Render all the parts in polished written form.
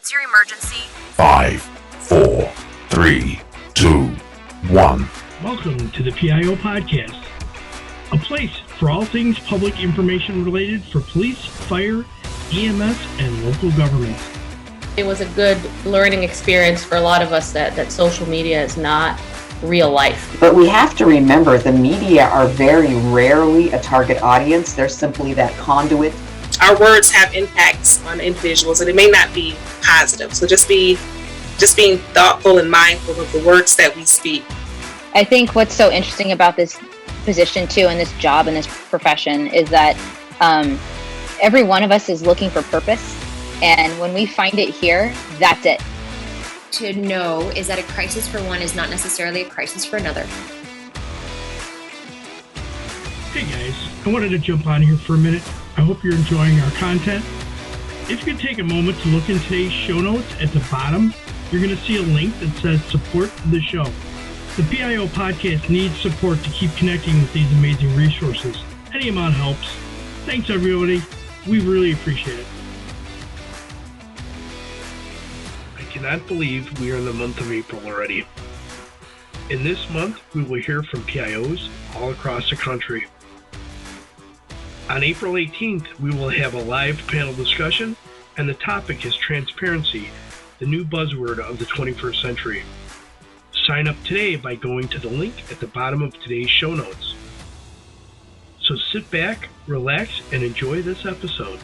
What's your emergency? 5, 4, 3, 2, 1. Welcome to the PIO Podcast, a place for all things public information related for police, fire, EMS, and local government. It was a good learning experience for a lot of us that social media is not real life. But we have to remember the media are very rarely a target audience. They're simply that conduit. Our words have impacts on individuals, and it may not be positive. So just being thoughtful and mindful of the words that we speak. I think what's so interesting about this position too, and this job and this profession, is that every one of us is looking for purpose. And when we find it here, that's it. To know is that a crisis for one is not necessarily a crisis for another. Hey guys, I wanted to jump on here for a minute. I hope you're enjoying our content. If you could take a moment to look in today's show notes at the bottom, you're going to see a link that says support the show. The PIO Podcast needs support to keep connecting with these amazing resources. Any amount helps. Thanks everybody. We really appreciate it. I cannot believe we are in the month of April already. In this month, we will hear from PIOs all across the country. On April 18th, we will have a live panel discussion, and the topic is transparency, the new buzzword of the 21st century. Sign up today by going to the link at the bottom of today's show notes. So sit back, relax, and enjoy this episode.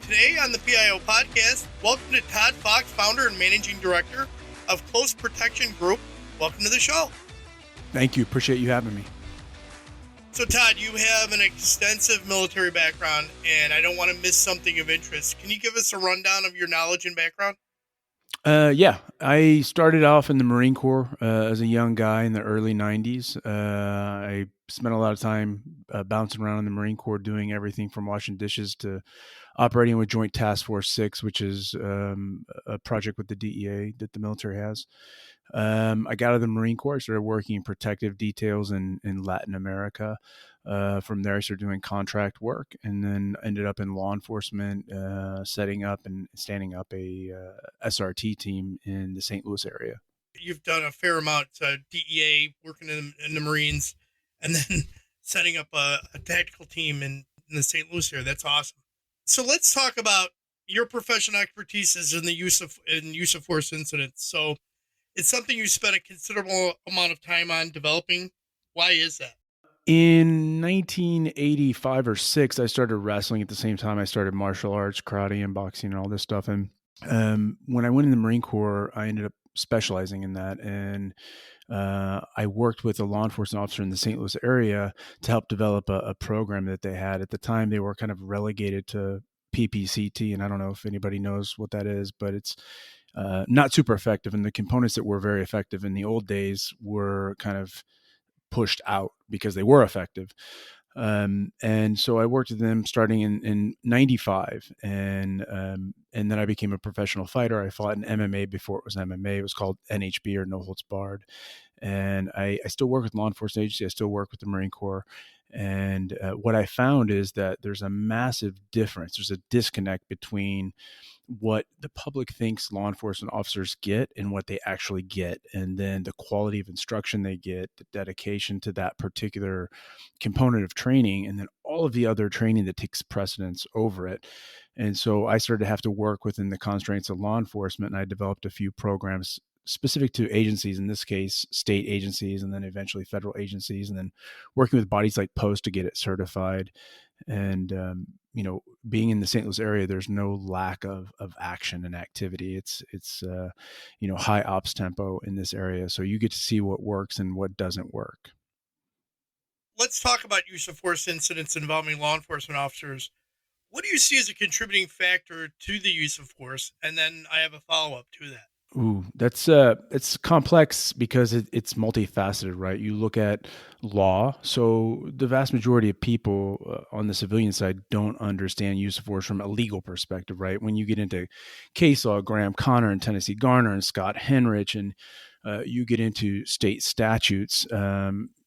Today on the PIO Podcast, welcome to Todd Fox, founder and managing director of Close Protection Group. Welcome to the show. Thank you. Appreciate you having me. So Todd, you have an extensive military background, and I don't want to miss something of interest. Can you give us a rundown of your knowledge and background? Yeah, I started off in the Marine Corps as a young guy in the early 90s. I spent a lot of time bouncing around in the Marine Corps doing everything from washing dishes to operating with Joint Task Force 6, which is a project with the DEA that the military has. I got out of the Marine Corps, started working in protective details in Latin America. From there, I started doing contract work and then ended up in law enforcement, setting up and standing up a SRT team in the St. Louis area. You've done a fair amount, DEA, working in the Marines, and then setting up a tactical team in the St. Louis area. That's awesome. So let's talk about your professional expertise is in the use of force incidents. So it's something you spent a considerable amount of time on developing. Why is that? In 1985 or 6, I started wrestling at the same time. I started martial arts, karate, and boxing and all this stuff. And when I went in the Marine Corps, I ended up specializing in that. And I worked with a law enforcement officer in the St. Louis area to help develop a program that they had. At the time, they were kind of relegated to PPCT, and I don't know if anybody knows what that is, but it's not super effective. And the components that were very effective in the old days were kind of pushed out because they were effective. And so I worked with them starting in 95. And then I became a professional fighter. I fought in MMA before it was MMA. It was called NHB, or No Holds Barred. And I still work with law enforcement agency. I still work with the Marine Corps. And what I found is that there's a massive difference. There's a disconnect between what the public thinks law enforcement officers get and what they actually get, and then the quality of instruction they get, the dedication to that particular component of training, and then all of the other training that takes precedence over it. And so I started to have to work within the constraints of law enforcement, and I developed a few programs specific to agencies, in this case, state agencies, and then eventually federal agencies, and then working with bodies like Post to get it certified. And, being in the St. Louis area, there's no lack of action and activity. It's high ops tempo in this area. So you get to see what works and what doesn't work. Let's talk about use of force incidents involving law enforcement officers. What do you see as a contributing factor to the use of force? And then I have a follow-up to that. Ooh, that's it's complex because it's multifaceted, right? You look at law. So the vast majority of people on the civilian side don't understand use of force from a legal perspective, right? When you get into case law, Graham Connor and Tennessee Garner and Scott Henrich, and you get into state statutes,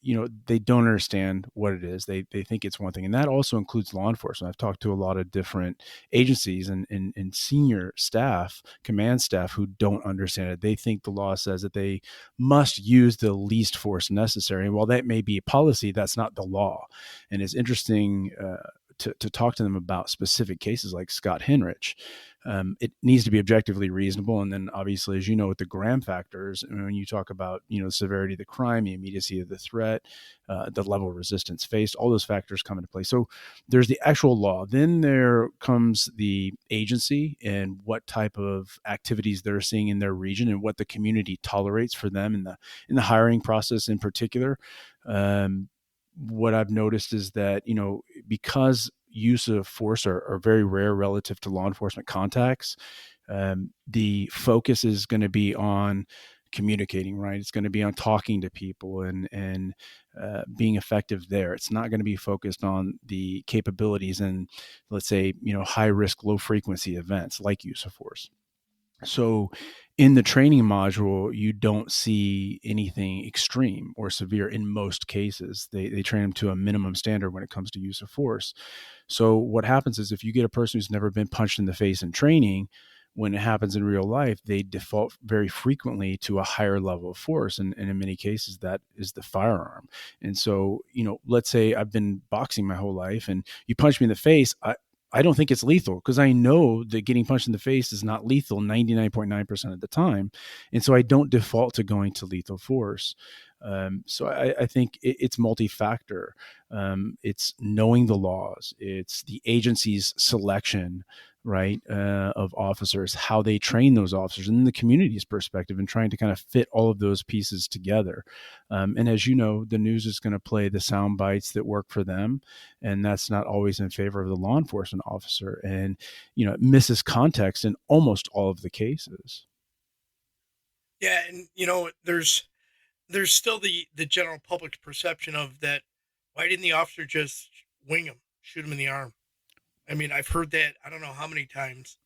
they don't understand what it is. They think it's one thing. And that also includes law enforcement. I've talked to a lot of different agencies and senior staff, command staff, who don't understand it. They think the law says that they must use the least force necessary. And while that may be a policy, that's not the law. And it's interesting to talk to them about specific cases like Scott Henrich. It needs to be objectively reasonable. And then obviously, as you know, with the Graham factors, when you talk about, the severity of the crime, the immediacy of the threat, the level of resistance faced, all those factors come into play. So there's the actual law. Then there comes the agency and what type of activities they're seeing in their region and what the community tolerates for them in the hiring process in particular. What I've noticed is that, because use of force are very rare relative to law enforcement contacts, the focus is going to be on communicating, right? It's going to be on talking to people and being effective there. It's not going to be focused on the capabilities and, let's say, high risk, low frequency events like use of force. So in the training module, you don't see anything extreme or severe in most cases. They train them to a minimum standard when it comes to use of force. So what happens is if you get a person who's never been punched in the face in training, when it happens in real life, they default very frequently to a higher level of force. And in many cases, that is the firearm. And so, let's say I've been boxing my whole life and you punch me in the face. I don't think it's lethal because I know that getting punched in the face is not lethal 99.9% of the time. And so I don't default to going to lethal force. So I think it's multi-factor. It's knowing the laws. It's the agency's selection, right, of officers, how they train those officers, and the community's perspective, and trying to kind of fit all of those pieces together. And as you know, the news is going to play the sound bites that work for them, and that's not always in favor of the law enforcement officer. And it misses context in almost all of the cases. Yeah, and there's still the general public's perception of that. Why didn't the officer just wing him, shoot him in the arm? I mean, I've heard that I don't know how many times.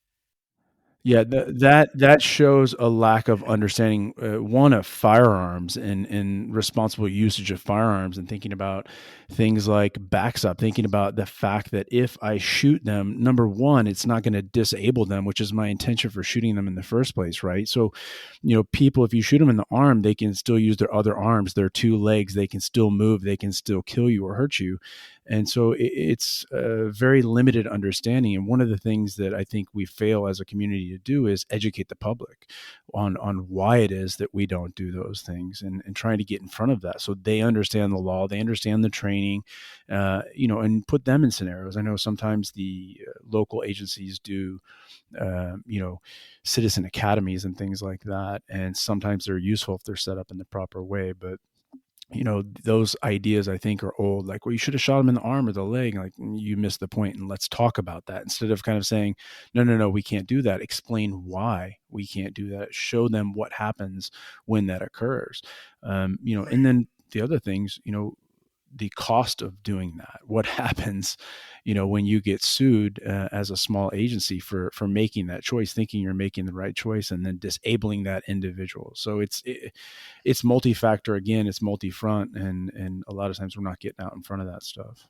Yeah, that shows a lack of understanding, one, of firearms and responsible usage of firearms, and thinking about things like backstop, thinking about the fact that if I shoot them, number one, it's not going to disable them, which is my intention for shooting them in the first place, right? So, people, if you shoot them in the arm, they can still use their other arms, their two legs, they can still move, they can still kill you or hurt you. And so it's a very limited understanding. And one of the things that I think we fail as a community to do is educate the public on why it is that we don't do those things, and trying to get in front of that so they understand the law, they understand the training, and put them in scenarios. I know sometimes the local agencies do, citizen academies and things like that. And sometimes they're useful if they're set up in the proper way. But those ideas I think are old, like, well, you should have shot him in the arm or the leg. Like, you missed the point, and let's talk about that, instead of kind of saying, no, we can't do that. Explain why we can't do that. Show them what happens when that occurs. And then the other things, the cost of doing that, what happens, when you get sued as a small agency for making that choice, thinking you're making the right choice, and then disabling that individual. So it's multi-factor. Again, it's multi-front, and a lot of times we're not getting out in front of that stuff.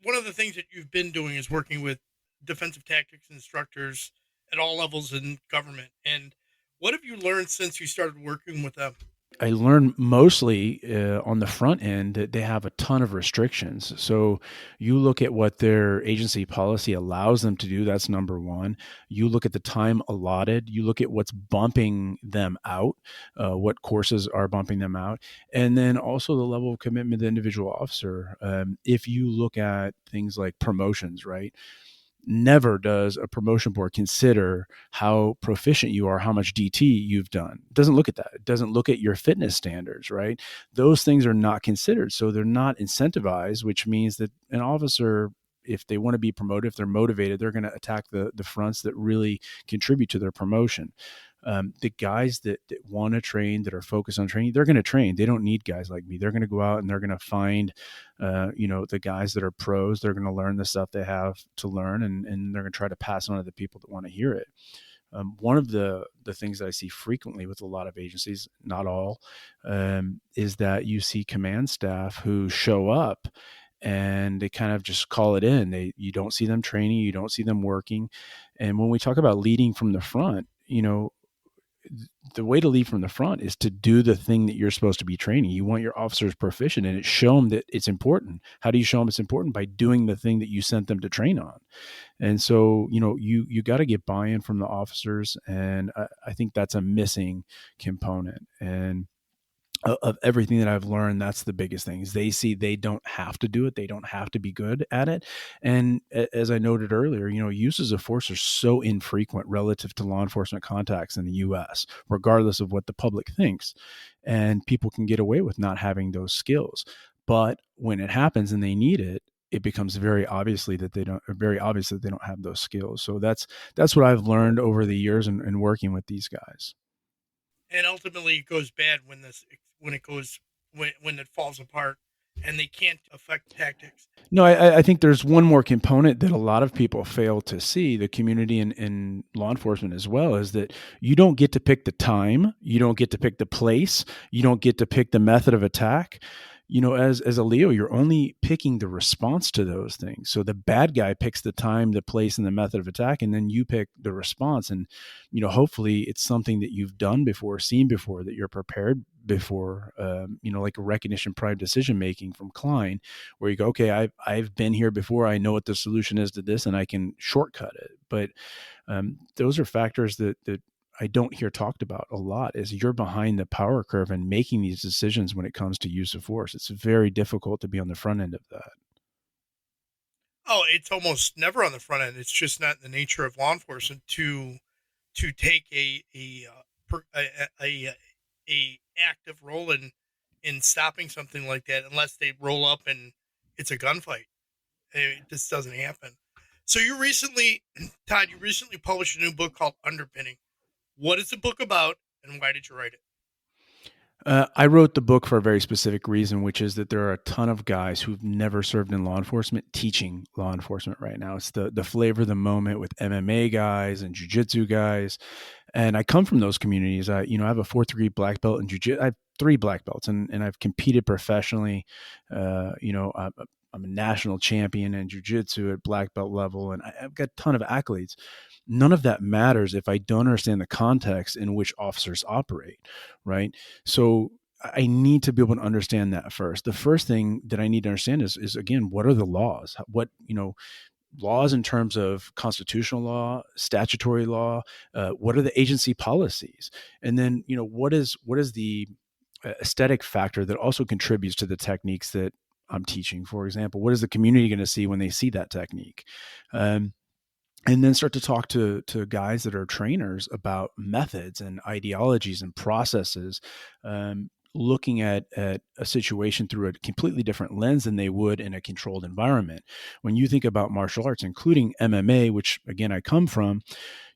One of the things that you've been doing is working with defensive tactics instructors at all levels in government. And what have you learned since you started working with them? I learned mostly on the front end that they have a ton of restrictions. So you look at what their agency policy allows them to do. That's number one. You look at the time allotted. You look at what's bumping them out, what courses are bumping them out, and then also the level of commitment of the individual officer. If you look at things like promotions, right? Never does a promotion board consider how proficient you are, how much DT you've done. It doesn't look at that. It doesn't look at your fitness standards, right? Those things are not considered. So they're not incentivized, which means that an officer, if they want to be promoted, if they're motivated, they're going to attack the fronts that really contribute to their promotion. The guys that want to train, that are focused on training, they're going to train. They don't need guys like me. They're going to go out and they're going to find, the guys that are pros. They're going to learn the stuff they have to learn, and they're going to try to pass on to the people that want to hear it. One of the things that I see frequently with a lot of agencies, not all, is that you see command staff who show up and they kind of just call it in. You don't see them training, you don't see them working. And when we talk about leading from the front, the way to lead from the front is to do the thing that you're supposed to be training. You want your officers proficient and show them that it's important. How do you show them it's important? By doing the thing that you sent them to train on. And so, you got to get buy-in from the officers. And I think that's a missing component. And of everything that I've learned, that's the biggest thing is they see they don't have to do it. They don't have to be good at it. And as I noted earlier, uses of force are so infrequent relative to law enforcement contacts in the US, regardless of what the public thinks. And people can get away with not having those skills. But when it happens and they need it, it becomes very obvious that they don't have those skills. So that's what I've learned over the years and working with these guys. And ultimately it goes bad when it falls apart and they can't affect tactics. No, I think there's one more component that a lot of people fail to see, the community and law enforcement as well, is that you don't get to pick the time, you don't get to pick the place, you don't get to pick the method of attack. As a Leo, you're only picking the response to those things. So the bad guy picks the time, the place, and the method of attack, and then you pick the response. And, hopefully it's something that you've done before, seen before, that you're prepared before, like a recognition prime decision-making from Klein, where you go, okay, I've been here before. I know what the solution is to this and I can shortcut it. But those are factors that I don't hear talked about a lot, is you're behind the power curve and making these decisions when it comes to use of force. It's very difficult to be on the front end of that. Oh, it's almost never on the front end. It's just not in the nature of law enforcement to take a active role in stopping something like that unless they roll up and it's a gunfight. It just doesn't happen. So Todd, you recently published a new book called Underpinning. What is the book about, and why did you write it? I wrote the book for a very specific reason, which is that there are a ton of guys who've never served in law enforcement teaching law enforcement right now. It's the flavor of the moment with MMA guys and jiu-jitsu guys. And I come from those communities. I have a 4th degree black belt in jiu-jitsu. I have 3 black belts and I've competed professionally. I'm a national champion in jiu-jitsu at black belt level, and I've got a ton of accolades. None of that matters if I don't understand the context in which officers operate, right? So I need to be able to understand that first. The first thing that I need to understand is again, what are the laws? Laws in terms of constitutional law, statutory law, what are the agency policies? And then, what is the aesthetic factor that also contributes to the techniques that I'm teaching? For example, what is the community going to see when they see that technique? And then start to talk to guys that are trainers about methods and ideologies and processes, looking at a situation through a completely different lens than they would in a controlled environment. When you think about martial arts, including MMA, which again I come from,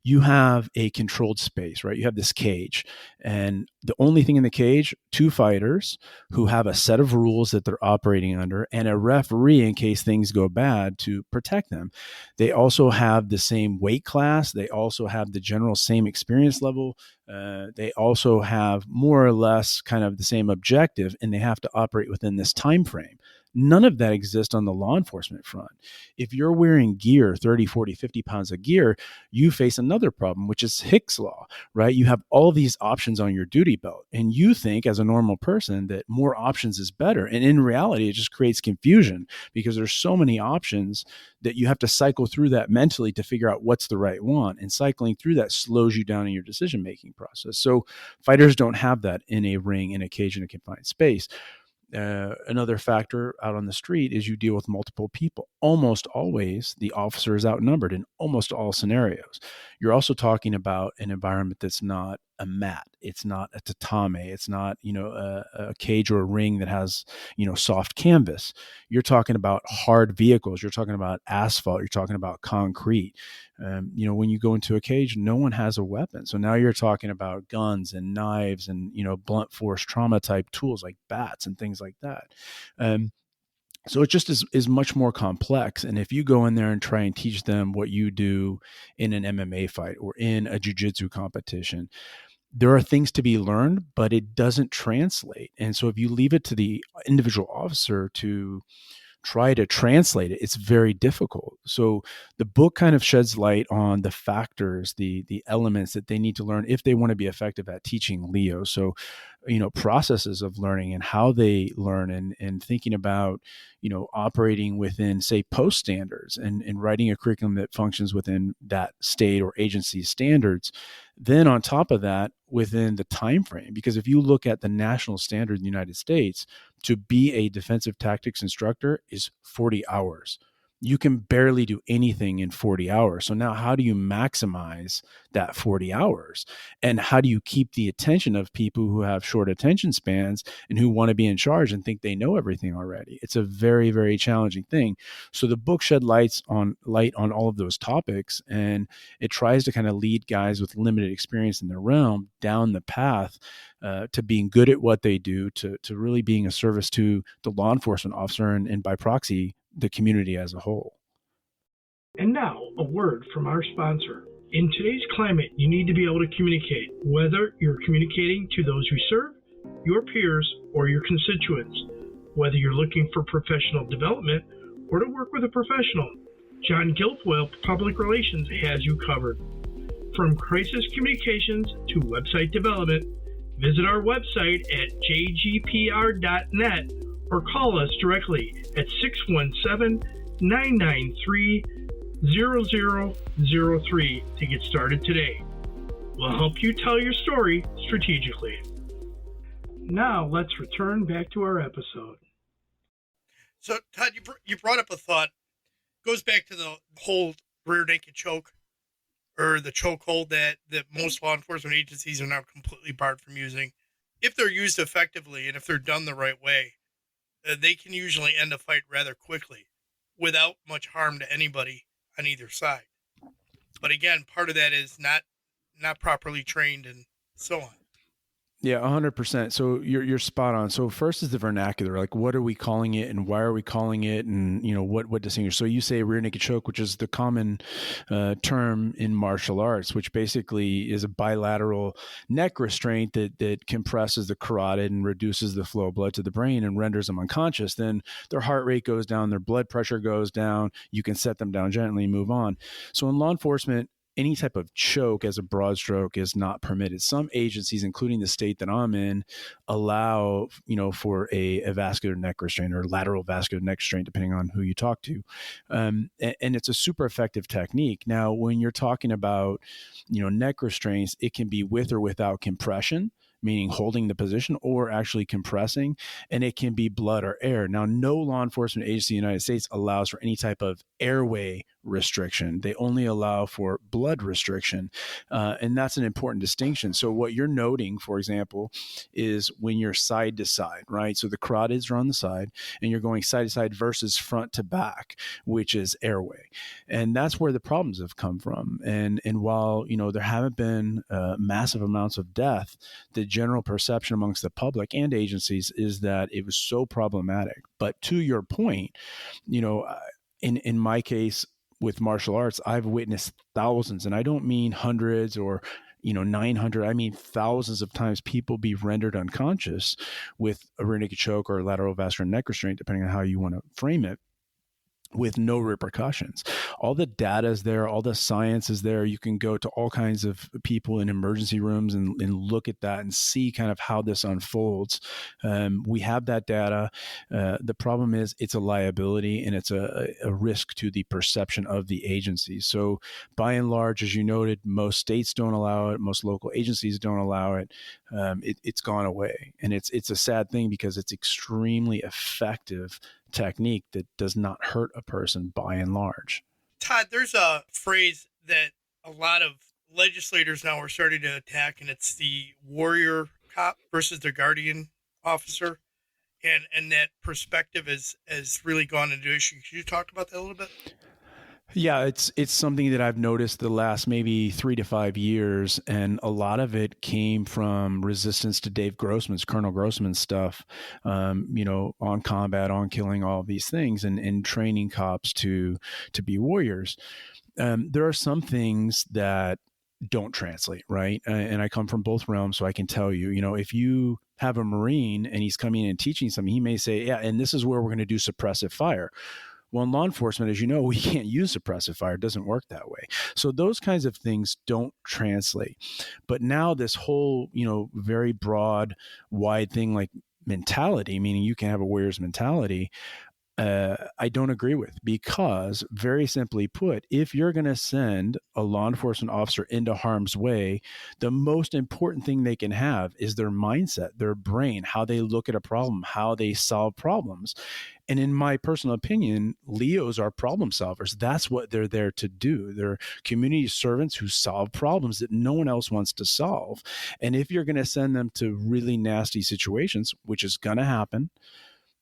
you have a controlled space, right? You have this cage, and the only thing in the cage, 2 fighters who have a set of rules that they're operating under, and a referee in case things go bad to protect them. They also have the same weight class. They also have the general same experience level. They also have more or less kind of the same objective, and they have to operate within this time frame. None of that exists on the law enforcement front. If you're wearing gear, 30, 40, 50 pounds of gear, you face another problem, which is Hick's law, right? You have all these options on your duty belt, and you think as a normal person that more options is better. And in reality, it just creates confusion because there's so many options that you have to cycle through that mentally to figure out what's the right one. And cycling through that slows you down in your decision-making process. So fighters don't have that in a ring, in a cage, in a confined space. Another factor out on the street is you deal with multiple people. Almost always the officer is outnumbered in almost all scenarios. You're also talking about an environment that's not a mat. It's not a tatame. It's not, a cage or a ring that has, soft canvas. You're talking about hard vehicles. You're talking about asphalt. You're talking about concrete. When you go into a cage, no one has a weapon. So now you're talking about guns and knives and, blunt force trauma type tools like bats and things like that. So it just is much more complex. And if you go in there and try and teach them what you do in an MMA fight or in a jiu-jitsu competition, there are things to be learned, but it doesn't translate. And so if you leave it to the individual officer to try to translate it, it's very difficult. So the book kind of sheds light on the factors, the elements that they need to learn if they want to be effective at teaching Leo. So, processes of learning and how they learn, and thinking about, operating within, say, post standards, and writing a curriculum that functions within that state or agency standards. Then on top of that, within the time frame, because if you look at the national standard in the United States, to be a defensive tactics instructor is 40 hours. You can barely do anything in 40 hours. So now how do you maximize that 40 hours? And how do you keep the attention of people who have short attention spans and who want to be in charge and think they know everything already? It's a very, very challenging thing. So the book shed light on all of those topics, and it tries to kind of lead guys with limited experience in their realm down the path to being good at what they do, to really being a service to the law enforcement officer, and by proxy, the community as a whole. And now, a word from our sponsor. In today's climate, you need to be able to communicate, whether you're communicating to those who serve, your peers, or your constituents. Whether you're looking for professional development or to work with a professional, John Guilfoyle Public Relations has you covered. From crisis communications to website development, visit our website at jgpr.net or call us directly at 617-993-0003 to get started today. We'll help you tell your story strategically. Now let's return back to our episode. So, Todd, you brought up a thought. Goes back to the whole rear naked choke, or the chokehold that most law enforcement agencies are now completely barred from using. If they're used effectively and if they're done the right way, they can usually end a fight rather quickly without much harm to anybody on either side. But again, part of that is not properly trained and so on. Yeah, 100%. So you're spot on. So first is the vernacular, like what are we calling it and why are we calling it, and what distinguishes. So you say rear naked choke, which is the common term in martial arts, which basically is a bilateral neck restraint that compresses the carotid and reduces the flow of blood to the brain and renders them unconscious. Then their heart rate goes down, their blood pressure goes down. You can set them down gently and move on. So in law enforcement, any type of choke as a broad stroke is not permitted. Some agencies, including the state that I'm in, allow, for a vascular neck restraint or lateral vascular neck restraint, depending on who you talk to. And it's a super effective technique. Now, when you're talking about, neck restraints, it can be with or without compression, meaning holding the position, or actually compressing, and it can be blood or air. Now, no law enforcement agency in the United States allows for any type of airway restriction. They only allow for blood restriction, and that's an important distinction. So what you're noting, for example, is when you're side to side, right? So the carotids are on the side, and you're going side to side versus front to back, which is airway. And that's where the problems have come from. And while, there haven't been massive amounts of death, the general perception amongst the public and agencies is that it was so problematic. But to your point, in my case with martial arts, I've witnessed thousands, and I don't mean hundreds or 900, I mean thousands of times people be rendered unconscious with a rear naked choke or lateral vascular neck restraint, depending on how you want to frame it, with no repercussions. All the data is there, all the science is there. You can go to all kinds of people in emergency rooms and look at that and see kind of how this unfolds. We have that data. The problem is it's a liability and it's a risk to the perception of the agency. So by and large, as you noted, most states don't allow it. Most local agencies don't allow it. It's gone away. And it's a sad thing because it's extremely effective technique that does not hurt a person by and large. Todd, there's a phrase that a lot of legislators now are starting to attack, and it's the warrior cop versus the guardian officer. And that perspective has really gone into issue. Could you talk about that a little bit? Yeah, it's something that I've noticed the last maybe 3 to 5 years, and a lot of it came from resistance to Colonel Grossman's stuff, on combat, on killing, all of these things, and training cops to be warriors. There are some things that don't translate, right? And I come from both realms, so I can tell you, if you have a Marine and he's coming in and teaching something, he may say, yeah, and this is where we're going to do suppressive fire. Well, in law enforcement, as you know, we can't use suppressive fire. It doesn't work that way. So those kinds of things don't translate. But now this whole, very broad, wide thing like mentality, meaning you can have a warrior's mentality, I don't agree with, because very simply put, if you're going to send a law enforcement officer into harm's way, the most important thing they can have is their mindset, their brain, how they look at a problem, how they solve problems. And in my personal opinion, Leos are problem solvers. That's what they're there to do. They're community servants who solve problems that no one else wants to solve. And if you're going to send them to really nasty situations, which is going to happen,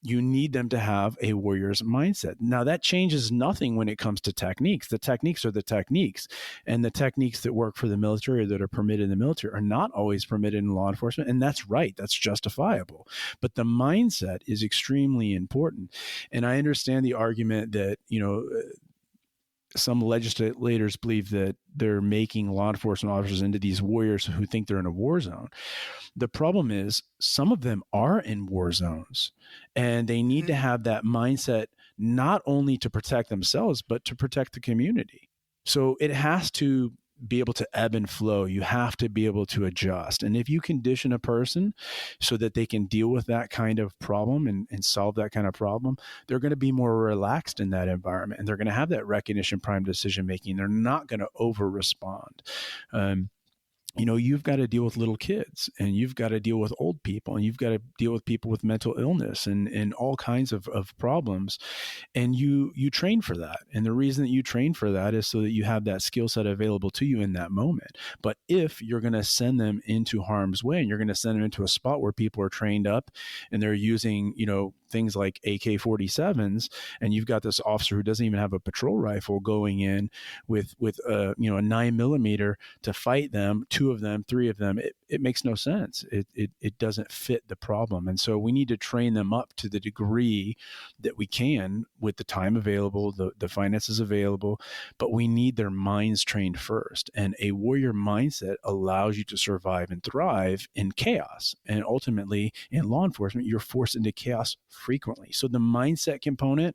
you need them to have a warrior's mindset. Now, that changes nothing when it comes to techniques. The techniques are the techniques, and the techniques that work for the military or that are permitted in the military are not always permitted in law enforcement. And that's right. That's justifiable. But the mindset is extremely important. And I understand the argument that, some legislators believe that they're making law enforcement officers into these warriors who think they're in a war zone. The problem is some of them are in war zones, and they need to have that mindset not only to protect themselves, but to protect the community. So it has to be able to ebb and flow. You have to be able to adjust. And if you condition a person so that they can deal with that kind of problem and solve that kind of problem, they're going to be more relaxed in that environment, and they're going to have that recognition prime decision making. They're not going to over respond. You've got to deal with little kids, and you've got to deal with old people, and you've got to deal with people with mental illness and all kinds of problems. And you train for that. And the reason that you train for that is so that you have that skill set available to you in that moment. But if you're going to send them into harm's way, and you're going to send them into a spot where people are trained up and they're using, things like AK-47s, and you've got this officer who doesn't even have a patrol rifle going in with a 9mm to fight them, 2 of them, 3 of them, it makes no sense. It doesn't fit the problem. And so we need to train them up to the degree that we can with the time available, the finances available, but we need their minds trained first. And a warrior mindset allows you to survive and thrive in chaos. And ultimately, in law enforcement, you're forced into chaos frequently. So the mindset component,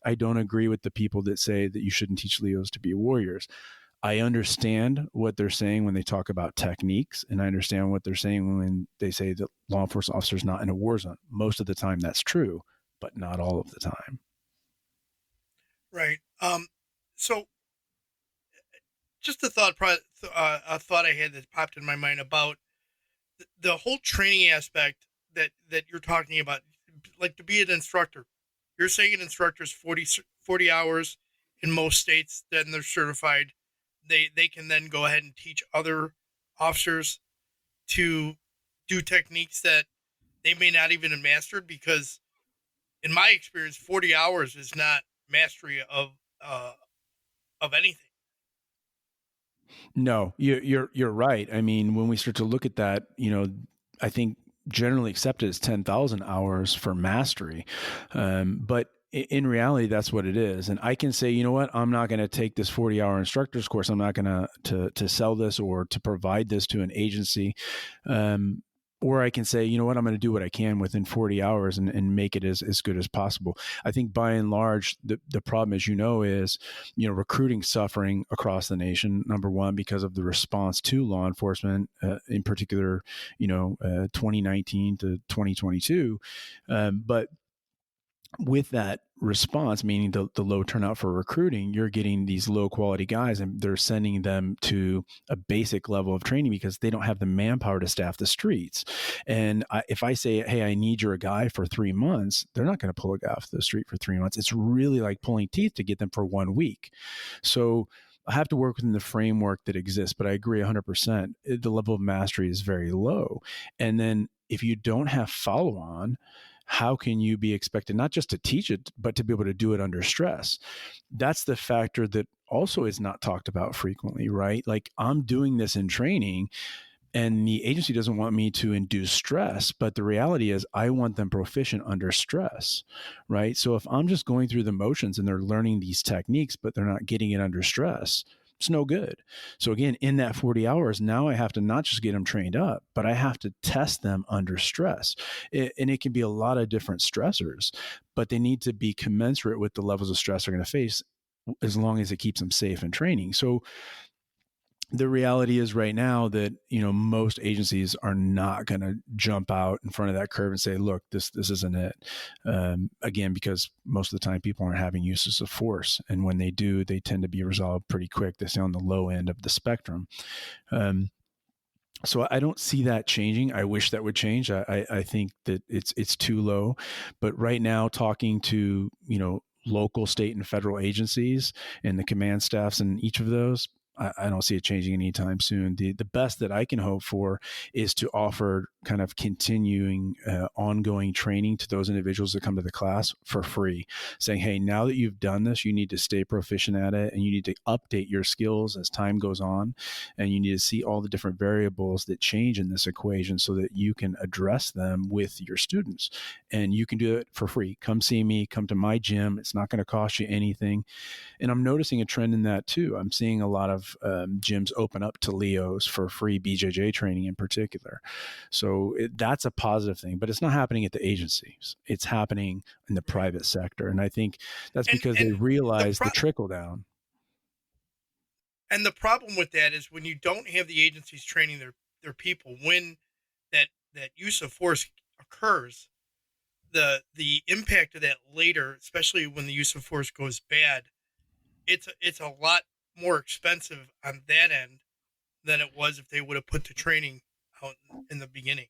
I don't agree with the people that say that you shouldn't teach Leos to be warriors. I understand what they're saying when they talk about techniques, and I understand what they're saying when they say that law enforcement officers not in a war zone. Most of the time that's true, but not all of the time. Right. So just a thought I had that popped in my mind about the whole training aspect that you're talking about, like to be an instructor. You're saying an instructor is 40 hours in most states, then they're certified. They can then go ahead and teach other officers to do techniques that they may not even have mastered, because in my experience, 40 hours is not mastery of anything. No, you're right. I mean, when we start to look at that, I think generally accepted is 10,000 hours for mastery. But in reality, that's what it is. And I can say, you know what, I'm not going to take this 40-hour instructor's course. I'm not going to sell this or to provide this to an agency. Or I can say, you know what, I'm going to do what I can within 40 hours and make it as good as possible. I think by and large, the problem, as is, recruiting suffering across the nation, number one, because of the response to law enforcement, in particular, 2019 to 2022. But with that response, meaning the low turnout for recruiting, you're getting these low quality guys, and they're sending them to a basic level of training because they don't have the manpower to staff the streets. And if I say, hey, I need your guy for 3 months, they're not going to pull a guy off the street for 3 months. It's really like pulling teeth to get them for 1 week. So I have to work within the framework that exists, but I agree 100%. The level of mastery is very low. And then if you don't have follow on, how can you be expected not just to teach it, but to be able to do it under stress? That's the factor that also is not talked about frequently, right? Like, I'm doing this in training and the agency doesn't want me to induce stress, but the reality is I want them proficient under stress, right? So if I'm just going through the motions and they're learning these techniques, but they're not getting it under stress, it's no good. So again, in that 40 hours, now I have to not just get them trained up, but I have to test them under stress. And it can be a lot of different stressors, but they need to be commensurate with the levels of stress they're going to face, as long as it keeps them safe in training. So the reality is right now that, most agencies are not going to jump out in front of that curve and say, look, this isn't it. Again, because most of the time people aren't having uses of force. And when they do, they tend to be resolved pretty quick. They stay on the low end of the spectrum. So I don't see that changing. I wish that would change. I think that it's too low. But right now, talking to, local, state, and federal agencies and the command staffs in each of those, I don't see it changing anytime soon. The best that I can hope for is to offer kind of continuing ongoing training to those individuals that come to the class for free, saying, hey, now that you've done this, you need to stay proficient at it, and you need to update your skills as time goes on, and you need to see all the different variables that change in this equation so that you can address them with your students. And you can do it for free. Come see me, come to my gym. It's not going to cost you anything. And I'm noticing a trend in that too. I'm seeing a lot of gyms open up to Leos for free BJJ training in particular. So that's a positive thing, but it's not happening at the agencies. It's happening in the private sector. And I think that's because they realize the trickle down. And the problem with that is when you don't have the agencies training their people, when that use of force occurs, the impact of that later, especially when the use of force goes bad, it's a lot more expensive on that end than it was if they would have put the training out in the beginning.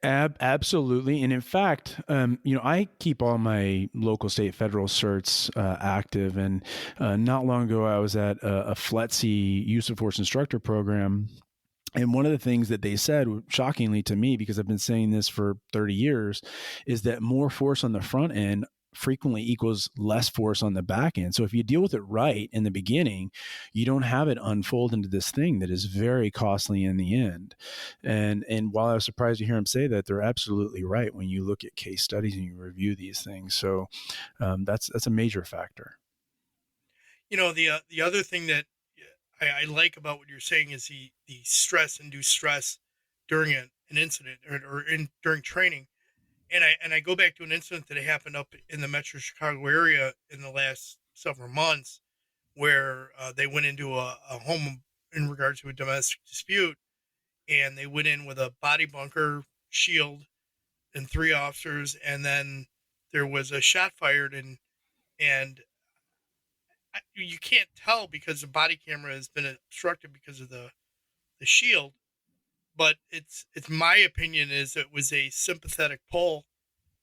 Absolutely. And in fact, I keep all my local, state, federal certs active. And not long ago, I was at a FLETC use of force instructor program. And one of the things that they said, shockingly to me, because I've been saying this for 30 years, is that more force on the front end frequently equals less force on the back end. So if you deal with it right in the beginning, you don't have it unfold into this thing that is very costly in the end. And while I was surprised to hear him say that, they're absolutely right when you look at case studies and you review these things. So that's a major factor. The other thing that I like about what you're saying is the induced stress during an incident or during training. And I go back to an incident that happened up in the Metro Chicago area in the last several months, where they went into a home in regards to a domestic dispute, and they went in with a body bunker, shield, and 3 officers, and then there was a shot fired, and you can't tell because the body camera has been obstructed because of the shield. But it's my opinion is it was a sympathetic pull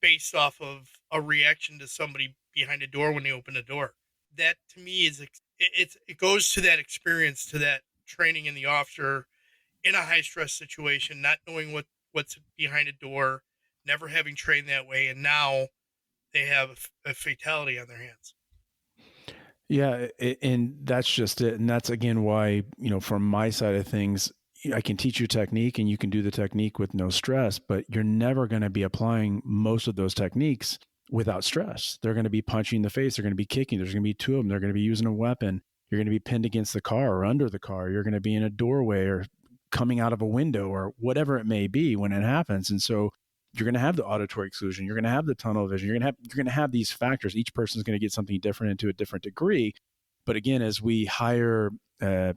based off of a reaction to somebody behind a door when they open the door. That to me is it goes to that experience, to that training in the officer in a high stress situation, not knowing what's behind a door, never having trained that way, and now they have a fatality on their hands. Yeah, and that's just it. And that's again why, from my side of things, I can teach you technique and you can do the technique with no stress, but you're never going to be applying most of those techniques without stress. They're going to be punching in the face. They're going to be kicking. There's going to be 2 of them. They're going to be using a weapon. You're going to be pinned against the car or under the car. You're going to be in a doorway or coming out of a window or whatever it may be when it happens. And so you're going to have the auditory exclusion. You're going to have the tunnel vision. You're going to have these factors. Each person's going to get something different and to a different degree. But again, as we hire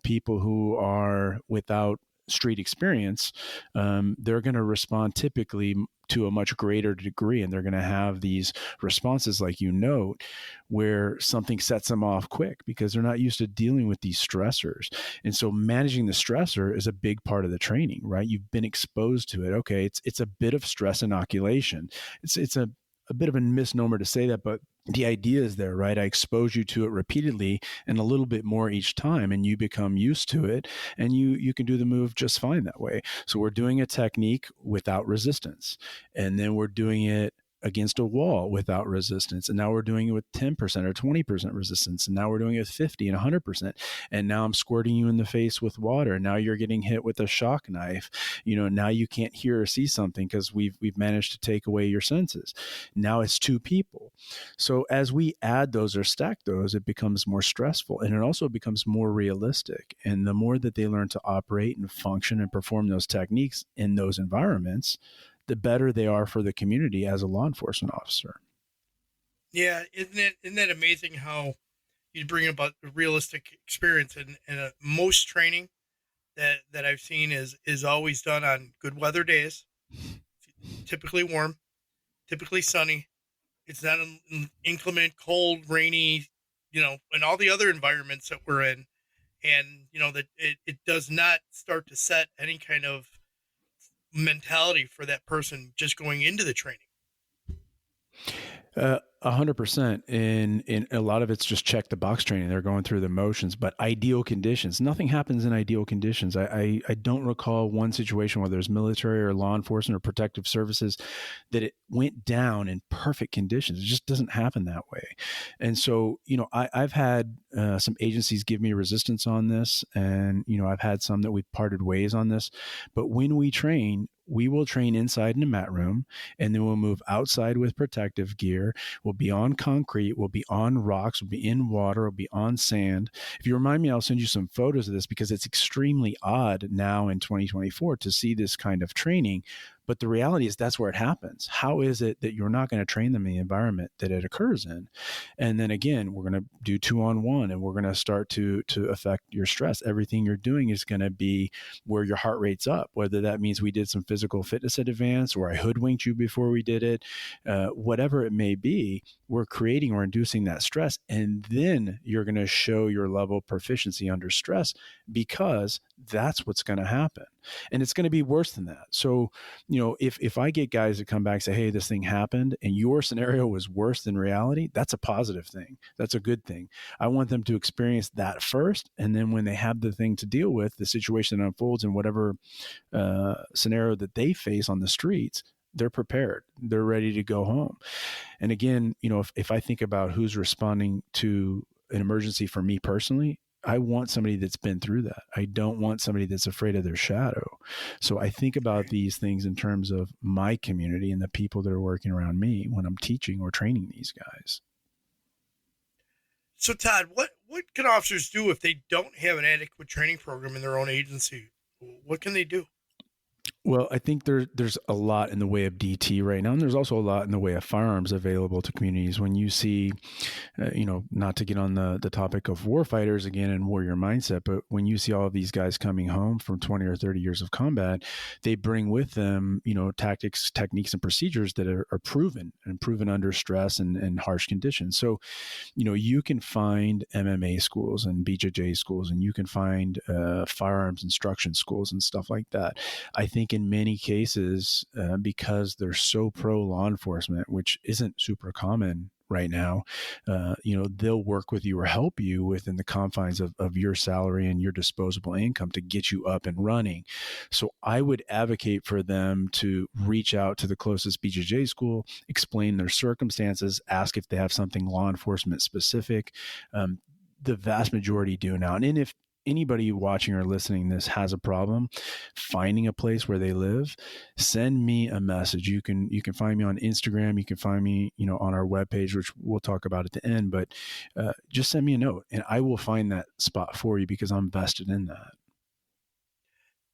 people who are without street experience, they're going to respond typically to a much greater degree. And they're going to have these responses, like note, where something sets them off quick because they're not used to dealing with these stressors. And so managing the stressor is a big part of the training, right? You've been exposed to it. Okay, it's a bit of stress inoculation. It's a bit of a misnomer to say that, but the idea is there, right? I expose you to it repeatedly and a little bit more each time, and you become used to it, and you can do the move just fine that way. So we're doing a technique without resistance, and then we're doing it against a wall without resistance. And now we're doing it with 10% or 20% resistance. And now we're doing it with 50 and 100%. And now I'm squirting you in the face with water. Now you're getting hit with a shock knife. Now you can't hear or see something because we've managed to take away your senses. Now it's two people. So as we add those or stack those, it becomes more stressful, and it also becomes more realistic. And the more that they learn to operate and function and perform those techniques in those environments, the better they are for the community as a law enforcement officer. Yeah, isn't that amazing how you bring about the realistic experience? And most training that I've seen is always done on good weather days, typically warm, typically sunny. It's not an inclement, cold, rainy, and all the other environments that we're in. And, that it does not start to set any kind of mentality for that person just going into the training. 100%. And a lot of it's just check the box training. They're going through the motions, but ideal conditions. Nothing happens in ideal conditions. I don't recall one situation, whether it's military or law enforcement or protective services, that it went down in perfect conditions. It just doesn't happen that way. And so, I've had some agencies give me resistance on this, and, I've had some that we've parted ways on this. But when we train, we will train inside in a mat room, and then we'll move outside with protective gear. We'll be on concrete. We'll be on rocks. We'll be in water. We'll be on sand. If you remind me, I'll send you some photos of this, because it's extremely odd now in 2024 to see this kind of training. But the reality is that's where it happens. How is it that you're not going to train them in the environment that it occurs in? And then again, we're going to do 2-on-1, and we're going to start to affect your stress. Everything you're doing is going to be where your heart rate's up, whether that means we did some physical fitness at advance, or I hoodwinked you before we did it, whatever it may be, we're creating or inducing that stress. And then you're going to show your level of proficiency under stress, because that's what's going to happen. And it's going to be worse than that. So, if I get guys that come back and say, hey, this thing happened and your scenario was worse than reality, that's a positive thing. That's a good thing. I want them to experience that first. And then when they have the thing to deal with, the situation that unfolds in whatever scenario that they face on the streets, they're prepared. They're ready to go home. And again, if I think about who's responding to an emergency for me personally, I want somebody that's been through that. I don't want somebody that's afraid of their shadow. So I think about these things in terms of my community and the people that are working around me when I'm teaching or training these guys. So Todd, what can officers do if they don't have an adequate training program in their own agency? What can they do? Well, I think there's a lot in the way of DT right now, and there's also a lot in the way of firearms available to communities. When you see, not to get on the topic of warfighters again and warrior mindset, but when you see all of these guys coming home from 20 or 30 years of combat, they bring with them, tactics, techniques, and procedures that are proven under stress and harsh conditions. So, you can find MMA schools and BJJ schools, and you can find firearms instruction schools and stuff like that. I think in many cases, because they're so pro law enforcement, which isn't super common right now, they'll work with you or help you within the confines of your salary and your disposable income to get you up and running. So I would advocate for them to reach out to the closest BJJ school, explain their circumstances, ask if they have something law enforcement specific. The vast majority do now. And if anybody watching or listening this has a problem finding a place where they live, send me a message. You can find me on Instagram. You can find me, on our webpage, which we'll talk about at the end, but just send me a note and I will find that spot for you, because I'm vested in that.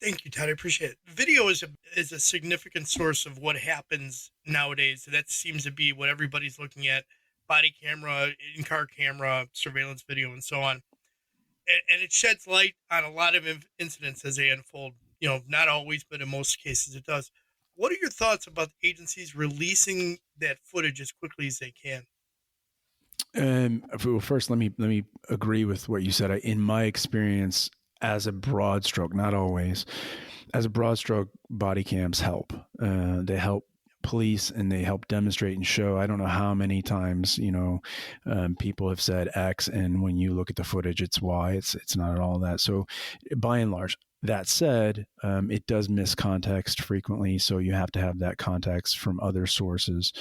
Thank you, Todd. I appreciate it. Video is a significant source of what happens nowadays. That seems to be what everybody's looking at: body camera, in-car camera, surveillance video, and so on. And it sheds light on a lot of incidents as they unfold. Not always, but in most cases it does. What are your thoughts about agencies releasing that footage as quickly as they can? Well, first, let me agree with what you said. In my experience, as a broad stroke, not always, as a broad stroke, body cams help. They help police and they help demonstrate and show. I don't know how many times, people have said X, and when you look at the footage, it's Y. It's not at all that. So by and large, That said, it does miss context frequently, so you have to have that context from other sources.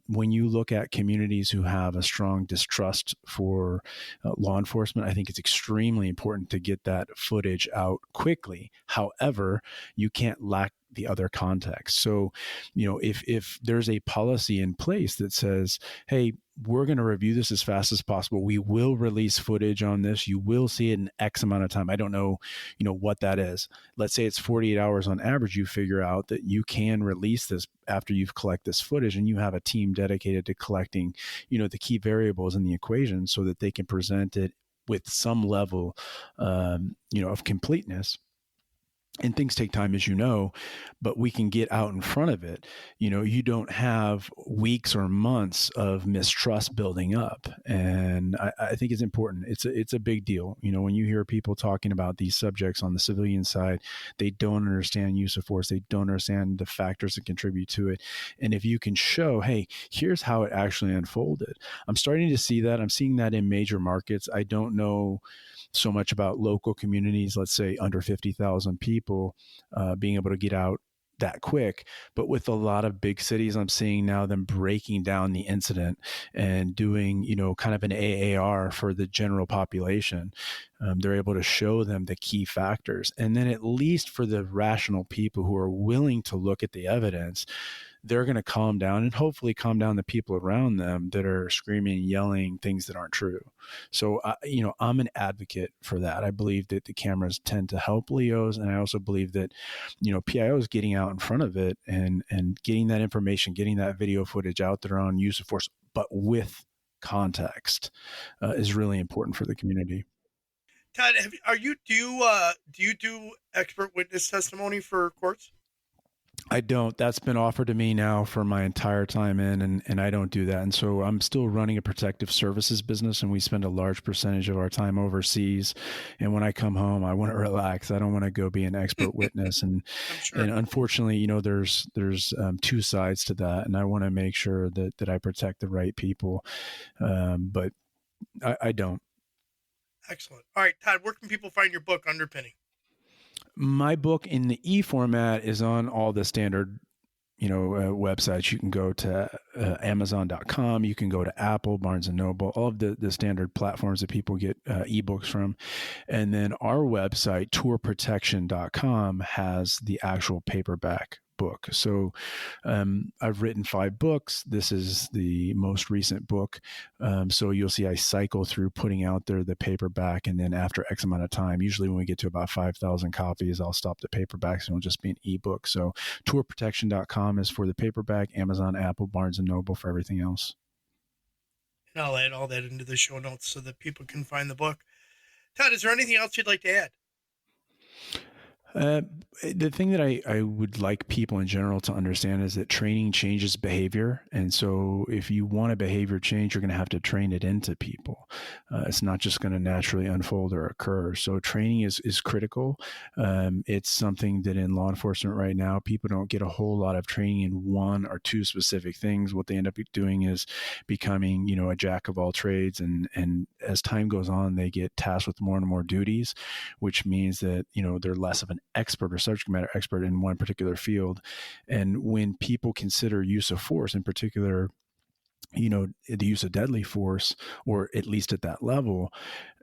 When you look at communities who have a strong distrust for law enforcement, I think it's extremely important to get that footage out quickly. However, you can't lack the other context. So, if there's a policy in place that says, hey, we're going to review this as fast as possible. We will release footage on this. You will see it in X amount of time. I don't know, what that is. Let's say it's 48 hours on average. You figure out that you can release this after you've collected this footage, and you have a team dedicated to collecting, the key variables in the equation so that they can present it with some level, of completeness. And things take time, as you know, but we can get out in front of it. You don't have weeks or months of mistrust building up. And I think it's important. It's a big deal. When you hear people talking about these subjects on the civilian side, they don't understand use of force. They don't understand the factors that contribute to it. And if you can show, hey, here's how it actually unfolded. I'm starting to see that. I'm seeing that in major markets. I don't know so much about local communities, let's say under 50,000 people, being able to get out that quick. But with a lot of big cities, I'm seeing now them breaking down the incident and doing, kind of an AAR for the general population. They're able to show them the key factors. And then at least for the rational people who are willing to look at the evidence, they're going to calm down and hopefully calm down the people around them that are screaming and yelling things that aren't true. So, I'm an advocate for that. I believe that the cameras tend to help LEOs. And I also believe that, PIOs getting out in front of it and getting that information, getting that video footage out there on use of force, but with context is really important for the community. Todd, do you do expert witness testimony for courts? I don't. That's been offered to me now for my entire time in, and I don't do that. And so I'm still running a protective services business, and we spend a large percentage of our time overseas. And when I come home, I want to relax. I don't want to go be an expert witness. And sure. And unfortunately, there's two sides to that, and I want to make sure that I protect the right people. But I don't. Excellent. All right, Todd, where can people find your book, Underpinning? My book in the e-format is on all the standard, websites. You can go to Amazon.com. You can go to Apple, Barnes & Noble, all of the standard platforms that people get ebooks from. And then our website, tourprotection.com, has the actual paperback book. So I've written 5 books. This is the most recent book. So you'll see I cycle through putting out there the paperback, and then after X amount of time, usually when we get to about 5,000 copies, I'll stop the paperbacks and it'll just be an ebook. So tourprotection.com is for the paperback, Amazon, Apple, Barnes & Noble for everything else. And I'll add all that into the show notes so that people can find the book. Todd, is there anything else you'd like to add? The thing that I would like people in general to understand is that training changes behavior. And so if you want a behavior change, you're going to have to train it into people. It's not just going to naturally unfold or occur. So training is critical. It's something that in law enforcement right now, people don't get a whole lot of training in 1 or 2 specific things. What they end up doing is becoming, a jack of all trades. And as time goes on, they get tasked with more and more duties, which means that, they're less of an expert or subject matter expert in one particular field. And when people consider use of force, in particular, the use of deadly force, or at least at that level,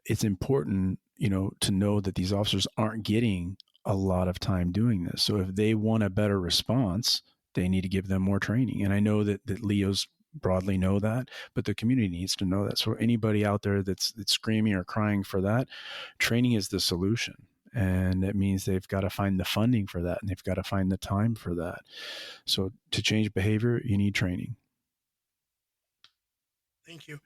it's important, to know that these officers aren't getting a lot of time doing this. So if they want a better response, they need to give them more training. And I know that LEOs broadly know that, but the community needs to know that. So anybody out there that's screaming or crying for that, training is the solution. And it means they've got to find the funding for that, and they've got to find the time for that. So to change behavior, you need training. Thank you.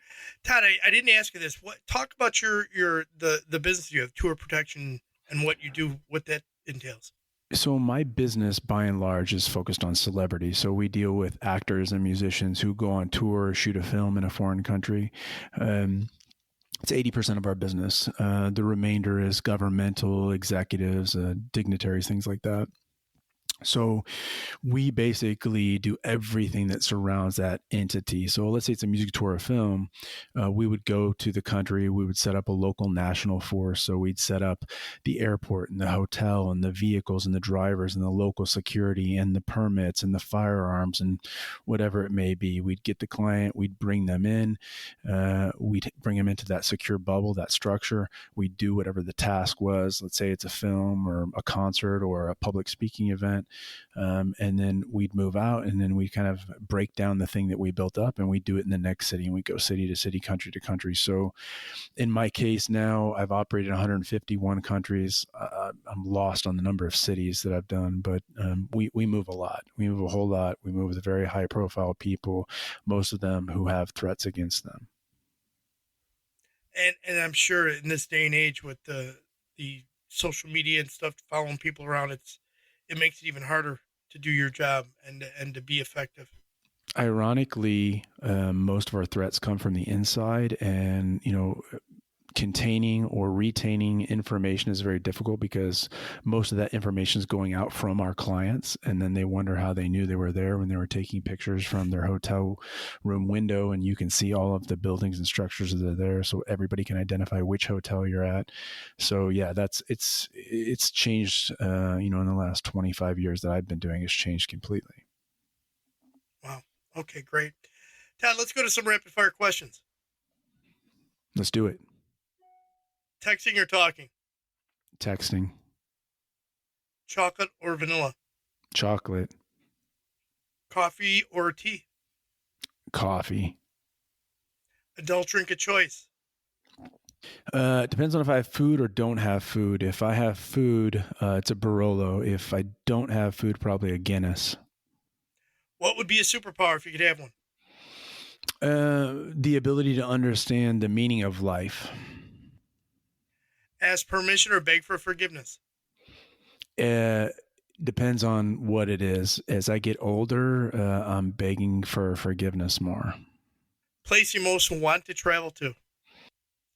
Todd, I didn't ask you this. Talk about the business you have, Tour Protection, and what you do, what that entails. So my business, by and large, is focused on celebrity. So we deal with actors and musicians who go on tour or shoot a film in a foreign country. It's 80% of our business. The remainder is governmental, executives, dignitaries, things like that. So we basically do everything that surrounds that entity. So let's say it's a music tour or film. We would go to the country. We would set up a local national force. So we'd set up the airport and the hotel and the vehicles and the drivers and the local security and the permits and the firearms and whatever it may be. We'd get the client. We'd bring them in. We'd bring them into that secure bubble, that structure. We'd do whatever the task was. Let's say it's a film or a concert or a public speaking event. And then we'd move out, and then we kind of break down the thing that we built up, and we do it in the next city, and we go city to city, country to country. So in my case now, I've operated 151 countries. I'm lost on the number of cities that I've done, but we move a lot. We move a whole lot. We move with very high profile people, most of them who have threats against them. And I'm sure in this day and age with the social media and stuff, following people around, it makes it even harder to do your job and to be effective. Ironically, most of our threats come from the inside, and, containing or retaining information is very difficult because most of that information is going out from our clients, and then they wonder how they knew they were there when they were taking pictures from their hotel room window, and you can see all of the buildings and structures that are there, so everybody can identify which hotel you're at. So yeah, it's changed. In the last 25 years that I've been doing, it's changed completely. Wow. Okay, great. Todd, let's go to some rapid fire questions. Let's do it. Texting or talking? Texting. Chocolate or vanilla? Chocolate. Coffee or tea? Coffee. Adult drink of choice? Depends on if I have food or don't have food. If I have food, it's a Barolo. If I don't have food, probably a Guinness. What would be a superpower if you could have one? The ability to understand the meaning of life. Ask permission or beg for forgiveness? Depends on what it is. As I get older, I'm begging for forgiveness more. Place you most want to travel to?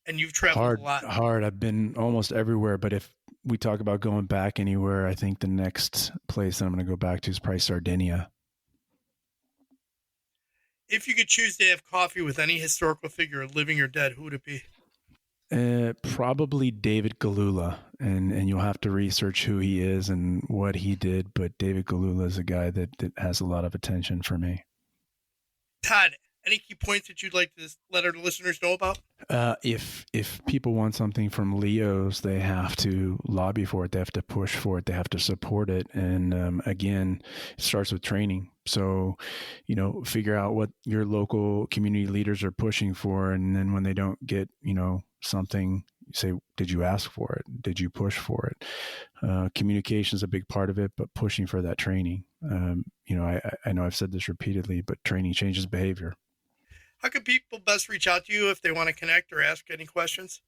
And you've traveled a lot. Hard. I've been almost everywhere, but if we talk about going back anywhere, I think the next place that I'm going to go back to is probably Sardinia. If you could choose to have coffee with any historical figure, living or dead, who would it be? Probably David Galula, and you'll have to research who he is and what he did, but David Galula is a guy that has a lot of attention for me. Todd, any key points that you'd like to let our listeners know about? If people want something from Leo's, they have to lobby for it. They have to push for it. They have to support it. And again, it starts with training. So, figure out what your local community leaders are pushing for. And then when they don't get, something, say, did you ask for it? Did you push for it? Communication is a big part of it, but pushing for that training. I know I've said this repeatedly, but training changes behavior. How can people best reach out to you if they want to connect or ask any questions?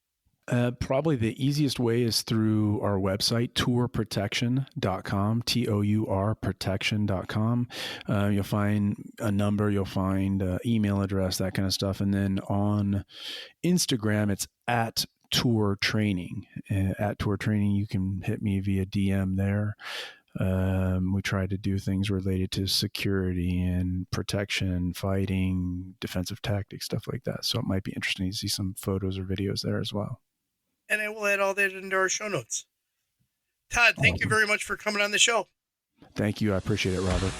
Probably the easiest way is through our website, tourprotection.com, TOUR protection.com. You'll find a number, you'll find an email address, that kind of stuff. And then on Instagram, it's at Tour Training. At Tour Training, you can hit me via DM there. We try to do things related to security and protection, fighting, defensive tactics, stuff like that. So it might be interesting to see some photos or videos there as well. And I will add all that into our show notes. Todd, thank you very much for coming on the show. Thank you. I appreciate it, Robert.